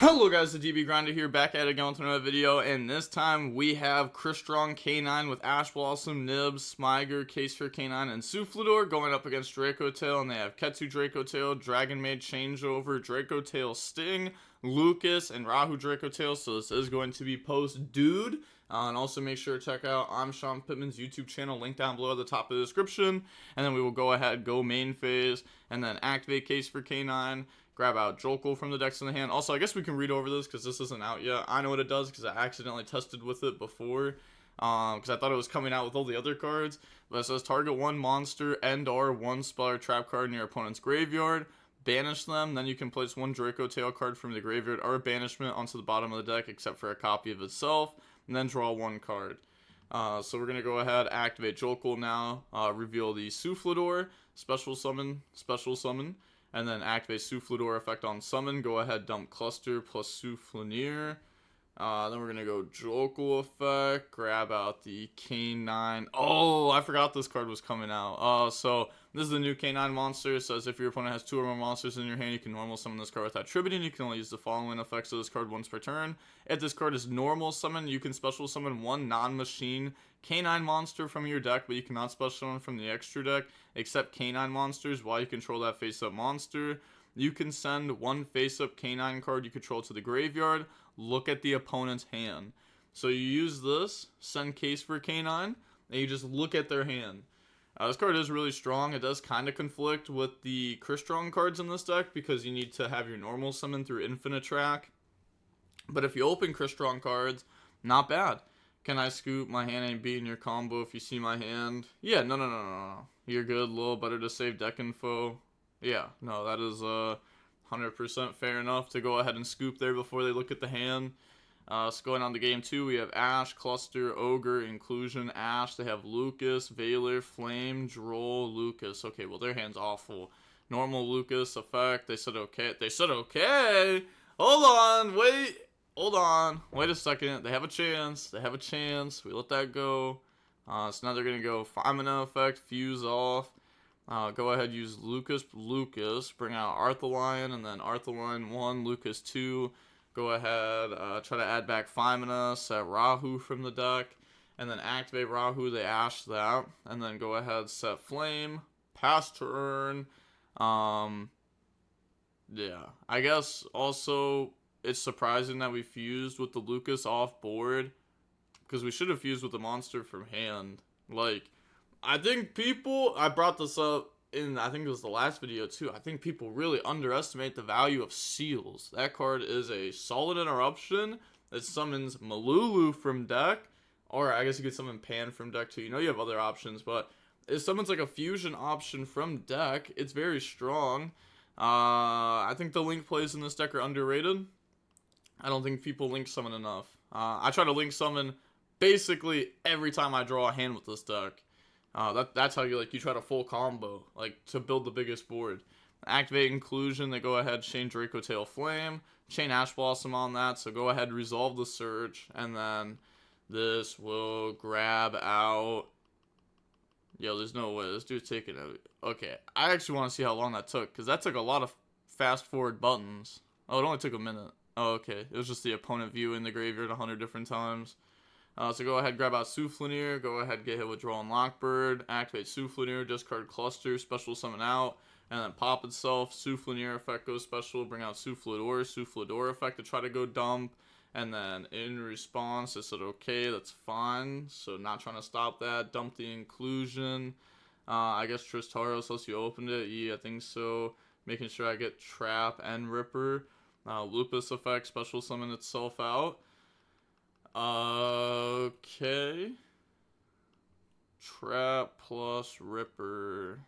Hello guys, the DB Grinder here, back at it again with another video, and this time we have Crystron K9 with Ash Blossom, Nibs, Smiger, Case for K9, and Soufflador going up against Dracotail, and they have Ketsu Dracotail, Dragonmaid Changeover, Dracotail Sting, Lucas, and Rahu Dracotail, so this is going to be post DOOD. And also make sure to check out Sean Pittman's YouTube channel, link down below at the top of the description, and then we will go ahead, go main phase, and then activate Case for K9, grab out Dracotail from the decks in the hand. Also, I guess we can read over this because this isn't out yet. I know what it does because I accidentally tested with it before because I thought it was coming out with all the other cards. But it says target one monster and or one spell or trap card in your opponent's graveyard. Banish them, then you can place one Dracotail card from the graveyard or banishment onto the bottom of the deck except for a copy of itself, and then draw one card. So we're going to go ahead, activate Dracotail now, reveal the Soufflador, special summon, and then activate Soufflador effect on summon. Go ahead, dump Cluster plus Soufflanier. Then we're going to go Dracotail effect, grab out the K9. Oh, I forgot this card was coming out. So this is the new K9 monster. It says if your opponent has 2 or more monsters in your hand, you can normal summon this card without tributing. You can only use the following effects of this card once per turn. If this card is normal summon, you can special summon one non-machine K9 monster from your deck, but you cannot special summon from the extra deck except K9 monsters while you control that face-up monster. You can send one face-up K9 card you control to the graveyard. Look at the opponent's hand. So you use this, send Case for K9, and you just look at their hand. This card is really strong. It does kind of conflict with the Crystron cards in this deck because you need to have your normal summon through Infinite Track. But if you open Crystron cards, not bad. Can I scoop? My hand ain't beating your combo if you see my hand. Yeah, no. You're good. A little better to save deck info. Yeah, no, that is 100% fair enough to go ahead and scoop there before they look at the hand. So going on to game 2, we have Ash, Cluster, Ogre, Inclusion, Ash. They have Lucas, Veiler, Flame, Droll, Lucas. Okay, well, their hand's awful. Normal Lucas effect. They said okay. Hold on, wait. Hold on. Wait a second. They have a chance. We let that go. So now they're going to go 5-mana effect, Fuse off. Go ahead, use Lucas, bring out Arthelion, and then Arthelion 1, Lucas 2. Go ahead, try to add back 5-mana, set Rahu from the deck, and then activate Rahu, they ash that, and then go ahead, set Flame, pass turn. Yeah, I guess also it's surprising that we fused with the Lucas off board, because we should have fused with the monster from hand. Like, I think I brought this up in, I think it was the last video too. I think people really underestimate the value of Seals. That card is a solid interruption. It summons Malulu from deck, or I guess you could summon Pan from deck too. You know you have other options, but it summons like a fusion option from deck. It's very strong. I think the link plays in this deck are underrated. I don't think people link summon enough. I try to link summon basically every time I draw a hand with this deck. That's how you try to full combo, to build the biggest board. Activate Inclusion, they go ahead, chain Dracotail Flame, chain Ash Blossom on that, so go ahead, resolve the search, and then this will grab out. Yo, there's no way, this dude's taking it. Okay, I actually want to see how long that took, because that took a lot of fast forward buttons. Oh, it only took a minute. Oh, okay, it was just the opponent view in the graveyard 100 different times. So go ahead, grab out Soufflanier, go ahead, get hit with Draw and Lockbird, activate Soufflanier, discard Cluster, special summon out, and then pop itself. Soufflanier effect goes special, bring out Soufflador effect to try to go dump, and then in response, it said okay, that's fine, so not trying to stop that, dump the Inclusion. I guess Tristaros lets you open it, yeah, I think so, making sure I get Trap and Ripper. Lupus effect, special summon itself out. Okay. Trap plus Ripper.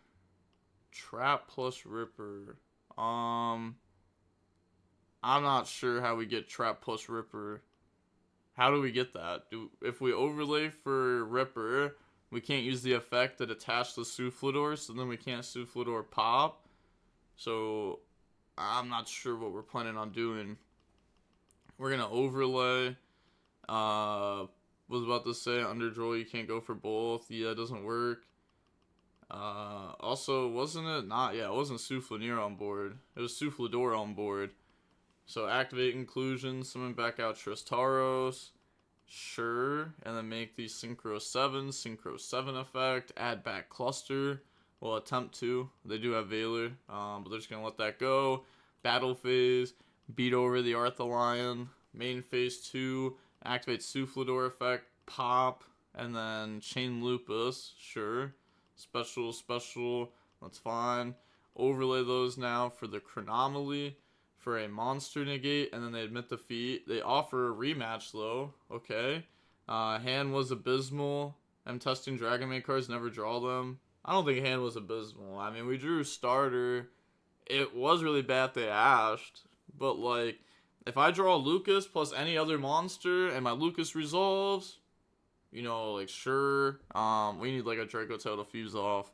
I'm not sure how we get Trap plus Ripper. How do we get that? If we overlay for Ripper, we can't use the effect that attached to Soufflador, so then we can't Soufflador pop. So I'm not sure what we're planning on doing. We're gonna overlay. Was about to say under draw you can't go for both. Yeah, it doesn't work. Also, wasn't it not? Yeah, it wasn't Soufflanier on board. It was Soufflador on board. So activate inclusion, summon back out Tristaros. Sure. And then make the Synchro 7 effect. Add back Cluster. Well, attempt to. They do have Valor. But they're just going to let that go. Battle phase. Beat over the Arthalion. Main phase 2. Activate Soufflador effect. Pop. And then Chain Lupus. Sure. Special. That's fine. Overlay those now for the Chronomaly. For a monster negate, and then they admit defeat. They offer a rematch though. Okay. Hand was abysmal. I'm testing Dragonmaid cards, never draw them. I don't think hand was abysmal. I mean, we drew starter. It was really bad they ashed. But like, if I draw Lucas plus any other monster and my Lucas resolves, you know, like sure. We need like a Dracotail to fuse off.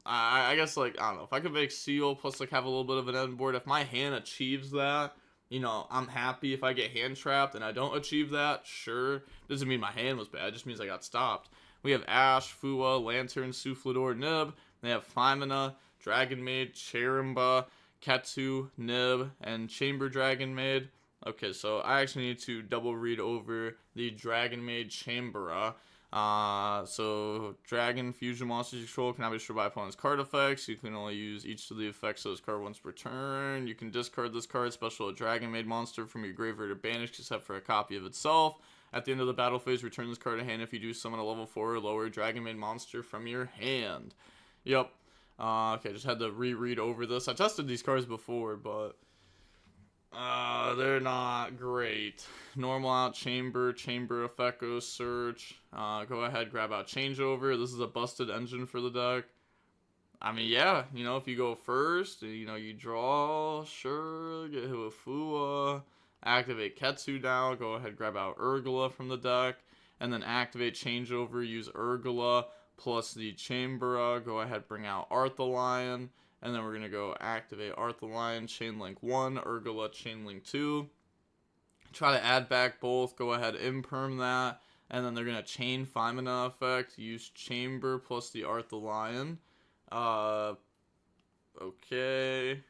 I guess, like, I don't know, if I could make Seal plus, like, have a little bit of an end board, if my hand achieves that, you know, I'm happy. If I get hand trapped and I don't achieve that, sure. Doesn't mean my hand was bad, it just means I got stopped. We have Ash, Fua, Lantern, Soufflador, Nib. They have Femina, Dragonmaid, Cherimba, Ketsu, Nib, and Chamber Dragonmaid. Okay, so I actually need to double read over the Dragonmaid Chambera. So Dragon Fusion monsters you control cannot be destroyed by opponent's card effects. You can only use each of the effects of this card once per turn. You can discard this card, special a Dragonmaid monster from your graveyard or banish except for a copy of itself. At the end of the battle phase, return this card to hand if you do summon a level 4 or lower Dragonmaid monster from your hand. Yep. Okay, just had to reread over this. I tested these cards before, but they're not great. Normal out chamber effect goes search. Go ahead, grab out changeover. This is a busted engine for the deck. I mean, yeah, you know, if you go first, you know, you draw, sure, get hit with Fua, activate Ketsu now, go ahead, grab out Urgula from the deck, and then activate changeover, use Urgula plus the Chambera, go ahead, bring out Arthalion. And then we're going to go activate Arthalion, Chainlink 1, Urgula, Chainlink 2. Try to add back both. Go ahead, imperm that. And then they're going to chain Femina effect. Use Chamber plus the Arthalion. Okay.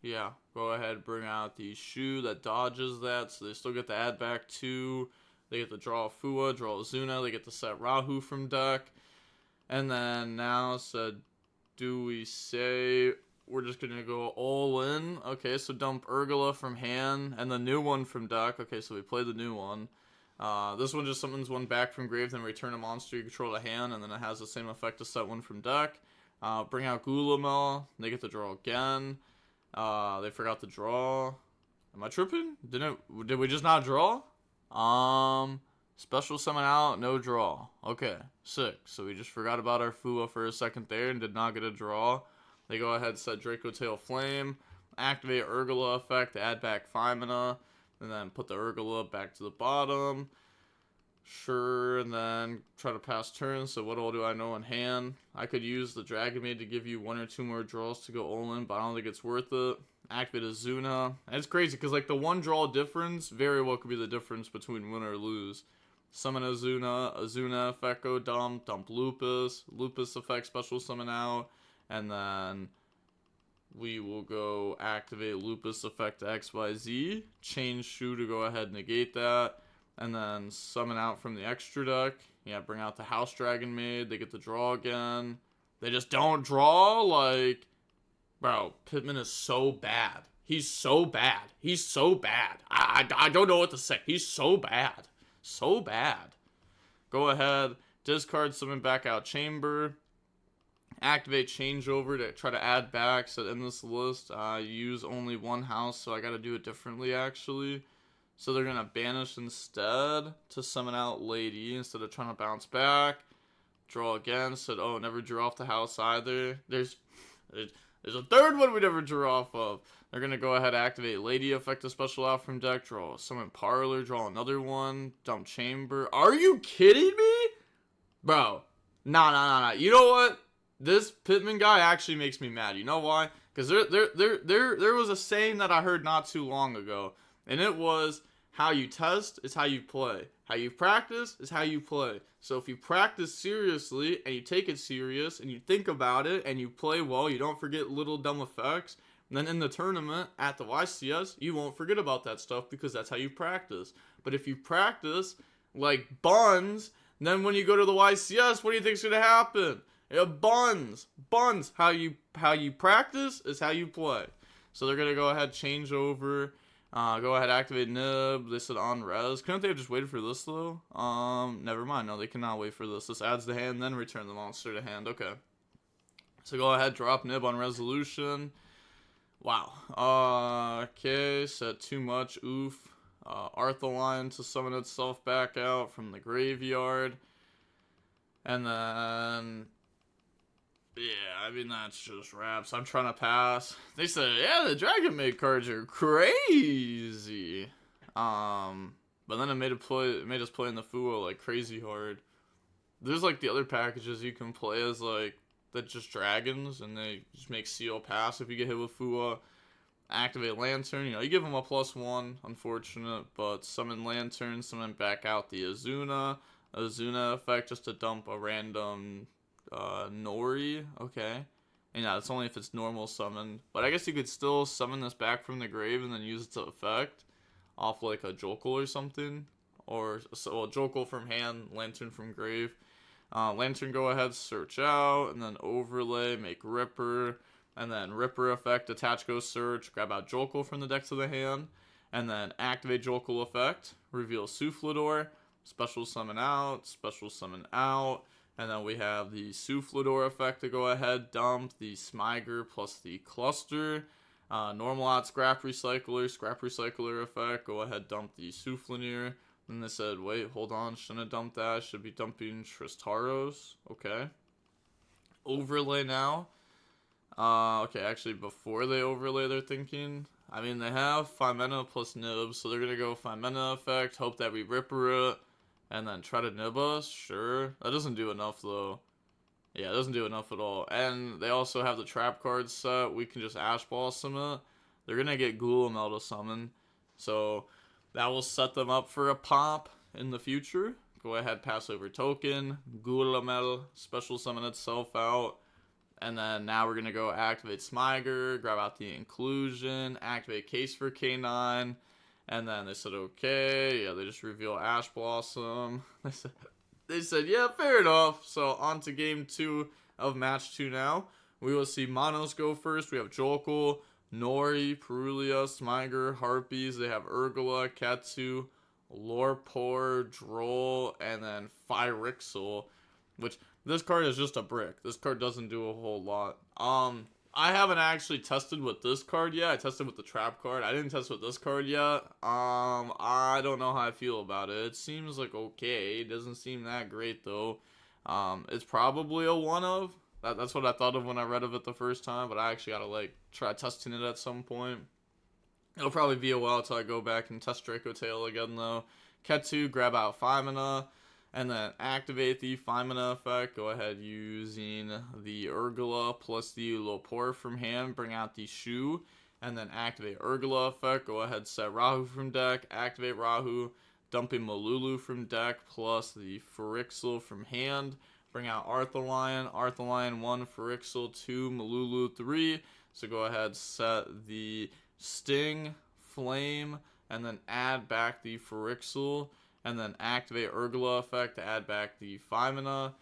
Yeah, go ahead, bring out the Shoe that dodges that. So they still get to add back 2. They get to draw a Fua, draw a Zuna. They get to set Rahu from deck. And then now said... Do we say we're just going to go all in? Okay, so dump Urgula from hand and the new one from deck. Okay, so we play the new one. This one just summons one back from grave, then return a monster you control to hand, and then it has the same effect to set one from deck. Bring out Gulamel. They get to draw again. They forgot to draw. Am I tripping? Did we just not draw? Special summon out, no draw. Okay, sick. So we just forgot about our Fua for a second there and did not get a draw. They go ahead, set Dracotail Flame, activate Urgula effect, add back Femina, and then put the Urgula back to the bottom. Sure, and then try to pass turns. So what all do I know in hand? I could use the Dragonmaid to give you 1 or 2 more draws to go all in, but I don't think it's worth it. Activate Azuna. And it's crazy because like the 1 draw difference very well could be the difference between win or lose. Summon Azuna effect go dump Lupus effect special summon out, and then we will go activate Lupus effect XYZ, change Shoe to go ahead and negate that, and then summon out from the extra deck. Yeah, bring out the House Dragonmaid, they get to draw again. They just don't draw, like, bro, Pittman is so bad. He's so bad. I don't know what to say. He's so bad. So bad. Go ahead, discard, summon back out Chamber, activate changeover to try to add back. So in this list, use only 1 house, so I gotta do it differently actually. So they're gonna banish instead to summon out Lady instead of trying to bounce back. Draw again, said oh, never drew off the house either. There's a third one we never drew off of. They're going to go ahead, activate Lady, effect a special out from deck, draw summon Parlor, draw another one, dump Chamber. Are you kidding me? Bro, nah. You know what? This Pittman guy actually makes me mad. You know why? Because there was a saying that I heard not too long ago, and it was, how you test is how you play. How you practice is how you play. So if you practice seriously, and you take it serious, and you think about it, and you play well, you don't forget little dumb effects, And then in the tournament at the YCS, you won't forget about that stuff because that's how you practice. But if you practice like buns, then when you go to the YCS, what do you think's gonna happen? Yeah, buns. How you practice is how you play. So they're gonna go ahead, change over. Go ahead, activate nib. They said on res. Couldn't they have just waited for this though? Never mind. No, they cannot wait for this. This adds the hand, then return the monster to hand. Okay. So go ahead, drop nib on resolution. Wow. Okay, said too much. Oof. Arthaline to summon itself back out from the graveyard. And then, yeah, I mean, that's just wraps. I'm trying to pass. They said, yeah, the Dragonmaid cards are crazy. But then it made us play in the Fuwa like crazy hard. There's like the other packages you can play as like that just dragons, and they just make seal pass if you get hit with Fuwa. Activate Lantern, you give them a +1, unfortunate, but summon Lantern, summon back out the Azuna effect just to dump a random Nori, okay. And yeah, it's only if it's normal summon, but I guess you could still summon this back from the grave and then use its effect off like a Jokel or something, or so Jokel from hand, Lantern from grave. Lantern, go ahead, search out, and then overlay, make Ripper. And then Ripper effect, attach, go search, grab out Jokel from the deck to the hand, and then activate Jokel effect, reveal Soufflador, special summon out, and then we have the Soufflador effect to go ahead, dump the Smiger plus the Cluster, normal out scrap recycler effect, go ahead, dump the Soufflanier. Then they said, wait, hold on, shouldn't have dumped that, should be dumping Tristaros, okay. Overlay now. Okay, actually, before they overlay, they're thinking. I mean, they have 5 mana plus nib, so they're gonna go 5 mana effect, hope that we Ripper it, and then try to nib us. Sure. That doesn't do enough, though. Yeah, it doesn't do enough at all. And they also have the trap card set. We can just Ash Blossom it. They're gonna get Glulamel to summon, so that will set them up for a pop in the future. Go ahead, pass over token, Glulamel, special summon itself out. And then now we're going to go activate Smiger, grab out the Inclusion, activate Case for K9. And then they said, okay. Yeah, they just reveal Ash Blossom. They said, yeah, fair enough. So on to game 2 of match 2 now. We will see Monos go first. We have Jokel, Nori, Perulia, Smiger, Harpies. They have Urgula, Ketsu, Lorpor, Droll, and then Pyrexil, which... this card is just a brick. This card doesn't do a whole lot. I haven't actually tested with this card yet. I tested with the trap card. I didn't test with this card yet. I don't know how I feel about it. It seems like okay. It doesn't seem that great though. It's probably a one of. That's what I thought of when I read of it the first time, but I actually gotta like try testing it at some point. It'll probably be a while until I go back and test Dracotail again though. Ketsu, grab out 5 mana. And then activate the 5 mana effect. Go ahead using the Urgula plus the Lopor from hand. Bring out the Shu. And then activate Urgula effect. Go ahead, set Rahu from deck. Activate Rahu. Dumping Malulu from deck plus the Phyrexial from hand. Bring out Arthaline. Arthaline 1, Phyrexial 2, Malulu 3. So go ahead, set the Sting, Flame, and then add back the Phyrexial. And then activate Urgula effect to add back the 5 mana.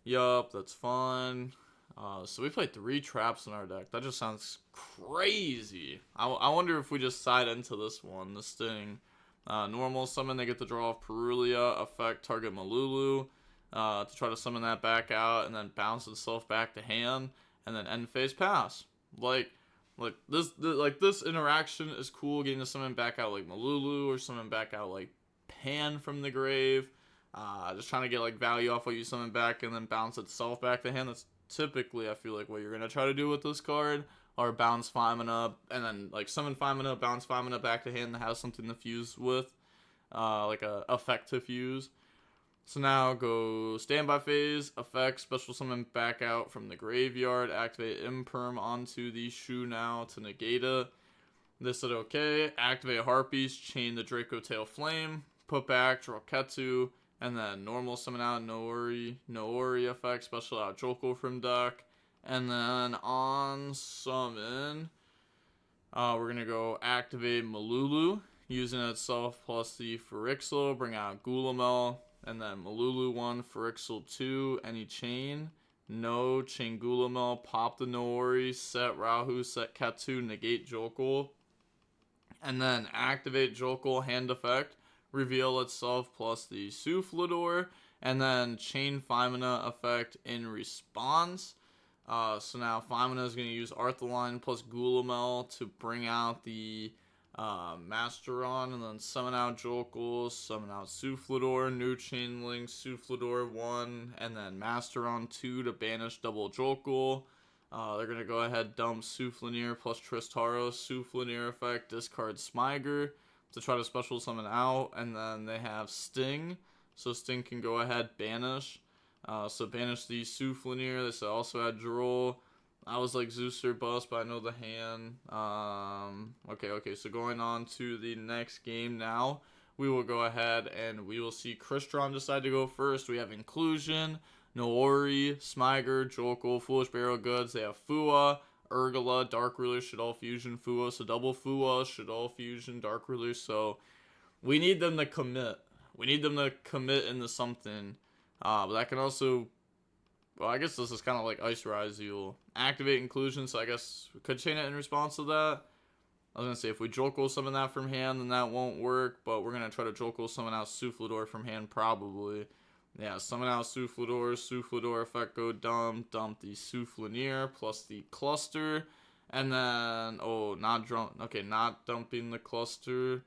Yup, that's fun. So we played 3 traps in our deck. That just sounds crazy. I wonder if we just side into this one, this thing. Normal summon, they get to draw off Perulia, effect target Malulu, to try to summon that back out, and then bounce itself back to hand, and then end phase pass. Like this interaction is cool, getting to summon back out like Malulu, or summon back out like Pan from the grave, just trying to get like value off what you summon back and then bounce itself back to hand. That's typically, I feel like, what you're gonna try to do with this card, or bounce 5 mana and then like summon 5 mana, bounce 5 mana back to hand that has something to fuse with, like a effect to fuse. So now go standby phase, effect, special summon back out from the graveyard, activate Imperm onto the Shu now to negate it. They said okay, activate Harpies, chain the Dracotail Flame, put back, draw Ketsu, and then normal summon out Noori effect, special out Jokel from deck, and then on summon, We're going to go activate Malulu, using itself plus the Phyrexial, bring out Gulamel, and then Malulu 1, Phyrexial 2, any chain. No, chain Gulamel, pop the Noori, set Rahu, set Ketu, negate Jokul. And then activate Jokul, hand effect, reveal itself plus the Soufflador, and then chain Femina effect in response. So now Femina is going to use Arthaline plus Gulamel to bring out the Masteron, and then summon out Jokul, summon out Soufflador, new chain link, Soufflador 1, and then Masteron 2 to banish double Jokul. They're going to go ahead, dump Soufflanier plus Tristaros, Soufflanier effect, discard Smiger to try to special summon out, and then they have Sting, so Sting can go ahead, banish. So banish the Soufflanier. This also had Droll. I was like Zeus or Bust, but I know the hand. Okay, so going on to the next game now. We will go ahead and we will see Crystron decide to go first. We have Inclusion, Noori, Smiger, Jokul, Foolish Barrel Goods. They have Fua, Urgala, Dark Ruler, Shaddoll Fusion, Fua. So double Fua, Shaddoll Fusion, Dark Ruler. So we need them to commit. We need them to commit into something. But that can also, well, I guess this is kind of like Ice Rise. You'll activate Inclusion, so I guess we could chain it in response to that. I was going to say, if we Jokul summon that from hand, then that won't work, but we're going to try to Jokul summon out Soufflador from hand, probably. Yeah, summon out Soufflador, Soufflador effect, go dump the Soufflanier, plus the Cluster, and then, not dumping the Cluster.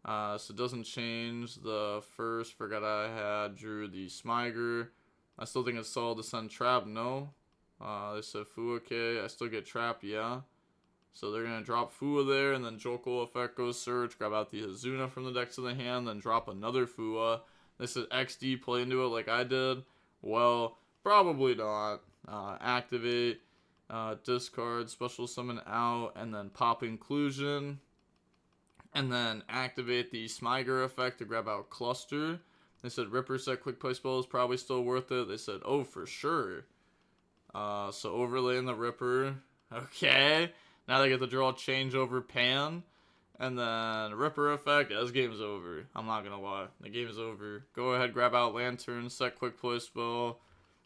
So it doesn't change the first. Forgot I had drew the Smiger. I still think it's solid to send Trap. No. They said Fua. Okay. I still get Trap. Yeah. So they're going to drop Fua there. And then Jokul effect goes Search. Grab out the Hazuna from the deck to the hand. Then drop another Fua. They said XD. Play into it like I did. Well, probably not. Activate. Discard. Special summon out. And then pop Inclusion. And then activate the Smiger effect to grab out Cluster. They said Ripper set quick play spell is probably still worth it. They said, oh, for sure. So overlay in the Ripper. Okay. Now they get to draw change over Pan. And then Ripper effect. Yeah, this game's over. I'm not going to lie. The game's over. Go ahead, grab out Lantern, set quick play spell.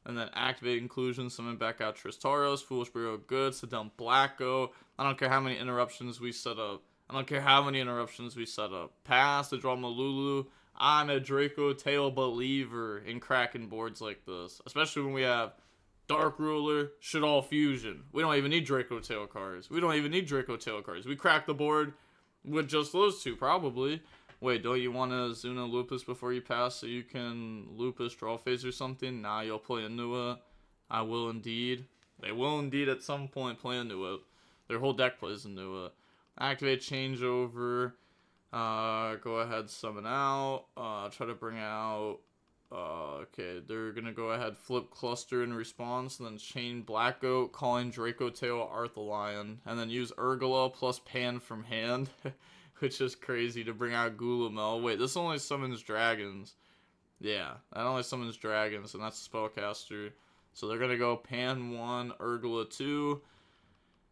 And then activate Inclusion, summon back out Tristaros, Foolish Bureau of Goods to dump Blacko. I don't care how many interruptions we set up. Pass to draw Malulu. I'm a Dracotail believer in cracking boards like this. Especially when we have Dark Ruler, Shaddoll Fusion. We don't even need Dracotail cards. We crack the board with just those two, probably. Wait, don't you want to Zuna Lupus before you pass so you can Lupus draw phase or something? Nah, you'll play into it. I will indeed. They will indeed at some point play into it. Their whole deck plays into it. Activate changeover. Go ahead, summon out. Try to bring out. Okay, they're gonna go ahead, flip Cluster in response, and then chain Black Goat, calling Dracotail Arthalion, and then use Urgala plus Pan from hand, which is crazy to bring out Gulamel. Wait, this only summons dragons. Yeah, that only summons dragons, and that's a spellcaster. So they're gonna go Pan 1, Urgala 2.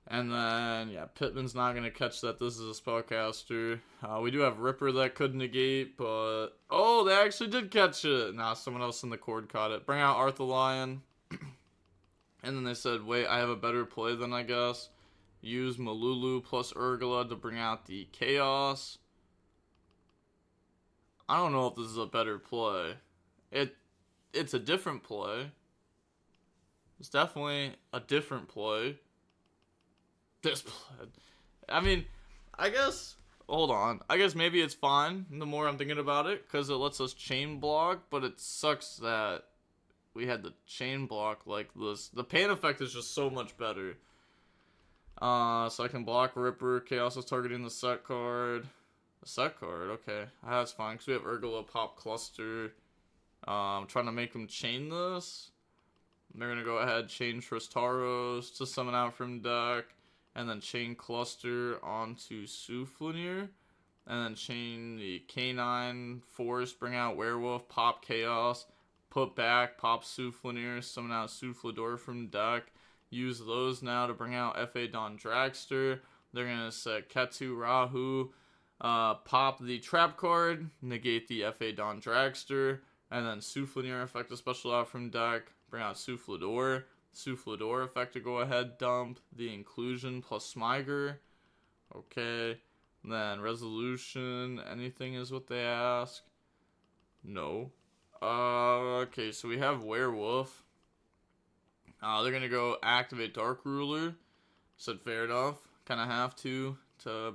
And then, yeah, Pittman's not going to catch that. This is a spellcaster. We do have Ripper that could negate, but... Oh, they actually did catch it. Nah, someone else in the cord caught it. Bring out Arthalion. And then they said, wait, I have a better play then, I guess. Use Malulu plus Urgala to bring out the Chaos. I don't know if this is a better play. It's a different play. It's definitely a different play. This play. I mean, I guess... Hold on. I guess maybe it's fine the more I'm thinking about it, because it lets us chain block, but it sucks that we had the chain block like this. The Pan effect is just so much better. So I can block Ripper. Chaos is targeting the set card. The set card? Okay. That's fine, because we have Urgala pop Cluster. I'm trying to make them chain this. They're going to go ahead, chain Tristaros to summon out from deck. And then chain Cluster onto Soufflanier. And then chain the Canine, Force, bring out Werewolf, pop Chaos, put back, pop Soufflanier, summon out Soufflador from deck. Use those now to bring out F.A. Don Dragster. they're gonna set Ketsu, Rahu, pop the trap card, negate the FA Don Dragster, and then Souffleur effect a special out from deck, bring out Souffleur. Souffleur effect to go ahead, dump the inclusion plus Smiger. Okay. Then resolution, anything is what they ask. No. Okay, so we have Werewolf. They're gonna go activate Dark Ruler. Said fair enough. Kinda have to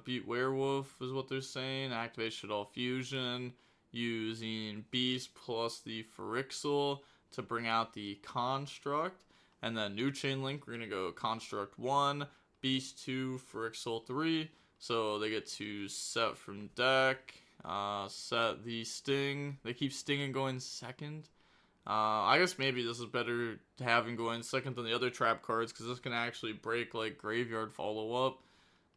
beat Werewolf is what they're saying. Activate Shaddoll Fusion using Beast plus the Phyrexial to bring out the Construct. And then new chain link, we're gonna go Construct 1, Beast 2, Phyrexial 3. So they get to set from deck, set the Sting. They keep Stinging going second. I guess maybe this is better having going second than the other trap cards, because this can actually break like Graveyard Follow-Up.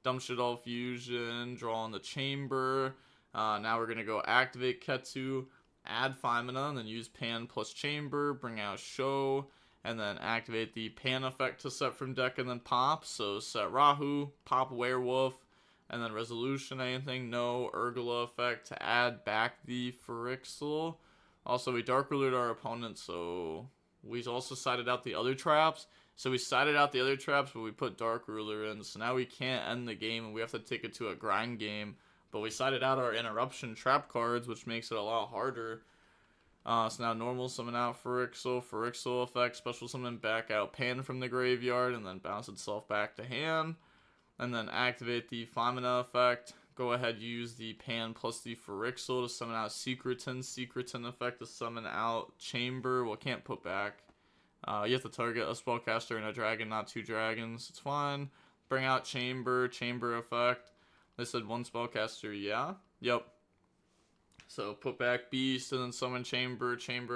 Dump Shaddoll Fusion, draw on the Chamber. Now we're going to go activate Ketsu, add 5 mana, and then use Pan plus Chamber, bring out Show, and then activate the Pan effect to set from deck and then pop. So set Rahu, pop Werewolf, and then resolution, anything, no. Urgula effect to add back the Phyrexial. Also, we Dark Rulered our opponent, so we also sided out the other traps. So we sided out the other traps, but we put Dark Ruler in. So now we can't end the game, and we have to take it to a grind game. But we sided out our interruption trap cards, which makes it a lot harder. So now normal summon out Phyrexial effect, special summon back out Pan from the graveyard, and then bounce itself back to hand. And then activate the 5 mana effect. Go ahead, use the Pan plus the Phyrexial to summon out Secretin effect to summon out Chamber. Well, can't put back. You have to target a spellcaster and a dragon, not 2 dragons. It's fine. Bring out Chamber effect. They said 1 spellcaster, yeah? Yep. So put back Beast and then summon Chamber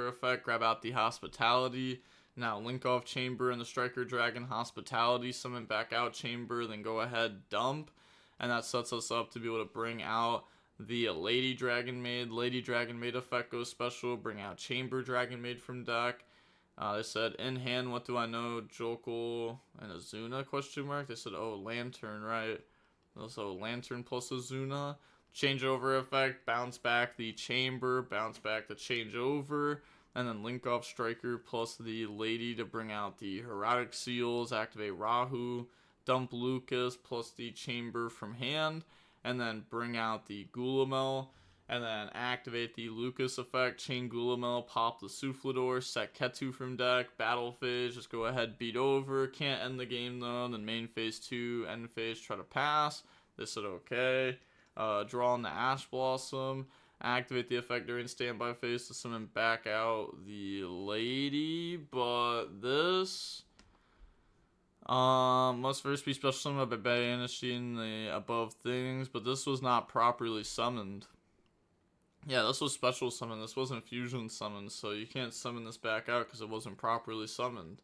effect. Grab out the Hospitality. Now link off Chamber and the Striker Dragon Hospitality. Summon back out Chamber, then go ahead, dump. And that sets us up to be able to bring out the Lady Dragonmaid. Lady Dragonmaid effect goes special. Bring out Chamber Dragonmaid from deck. They said, in hand, what do I know? Jokel and Azuna, question mark. They said, oh, Lantern, right. Also, Lantern plus Azuna. Changeover effect, bounce back the Chamber, bounce back the Changeover. And then link off Striker plus the Lady to bring out the Heroic Seals. Activate Rahu. Dump Lucas plus the Chamber from hand, and then bring out the Gulamel, and then activate the Lucas effect, chain Gulamel, pop the Souffleur, set Ketsu from deck, battle phase, just go ahead, beat over, can't end the game though, then main phase 2, end phase, try to pass, they said okay, draw on the Ash Blossom, activate the effect during standby phase to summon back out the Lady, but this... must first be special summoned by banishing the above things, but this was not properly summoned. Yeah, this was special summoned. This wasn't fusion summoned, so you can't summon this back out because it wasn't properly summoned.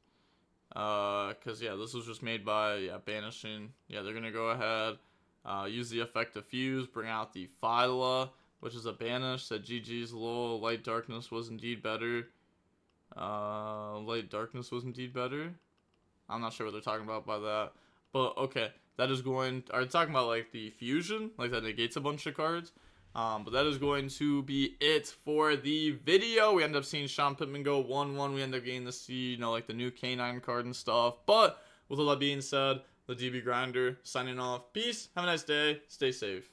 Because yeah, this was just made by banishing. Yeah, they're gonna go ahead, use the effect of fuse, bring out the Phyla, which is a banish. Said GG's lol. Light darkness was indeed better. Light darkness was indeed better. I'm not sure what they're talking about by that. But, okay. That is going... Are they talking about, like, the fusion? Like, that negates a bunch of cards? But that is going to be it for the video. We end up seeing Sean Pittman go 1-1. We end up getting to see, you know, like, the new K9 card and stuff. But, with all that being said, the DB Grinder signing off. Peace. Have a nice day. Stay safe.